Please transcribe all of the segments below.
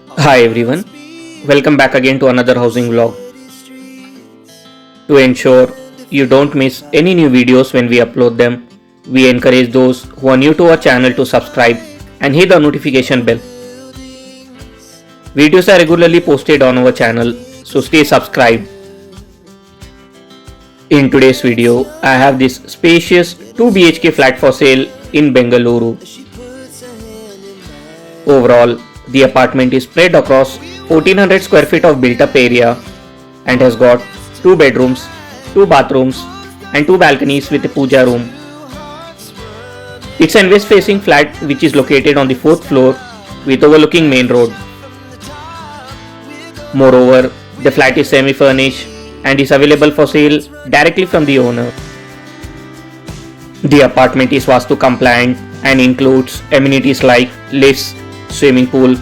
Hi everyone, welcome back again to another housing vlog. To ensure you don't miss any new videos when we upload them, we encourage those who are new to our channel to subscribe and hit the notification bell. Videos are regularly posted on our channel, so stay subscribed. In today's video, I have this spacious 2 BHK flat for sale in Bengaluru. Overall, the apartment is spread across 1400 square feet of built up area and has got 2 bedrooms, 2 bathrooms and 2 balconies with a puja room. It's an west facing flat which is located on the 4th floor with overlooking main road. Moreover, the flat is semi-furnished and is available for sale directly from the owner. The apartment is Vastu compliant and includes amenities like lifts, swimming pool,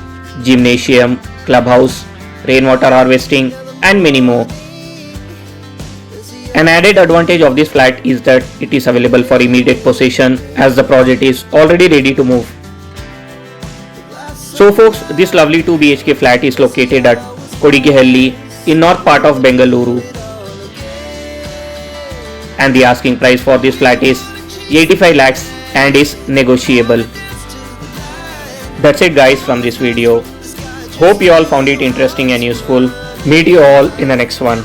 gymnasium, clubhouse, rainwater harvesting and many more. An added advantage of this flat is that it is available for immediate possession as the project is already ready to move. So folks, this lovely 2 BHK flat is located at Kodigehalli in north part of Bengaluru. And the asking price for this flat is 85 lakhs and is negotiable. That's it guys from this video. Hope you all found it interesting and useful. Meet you all in the next one.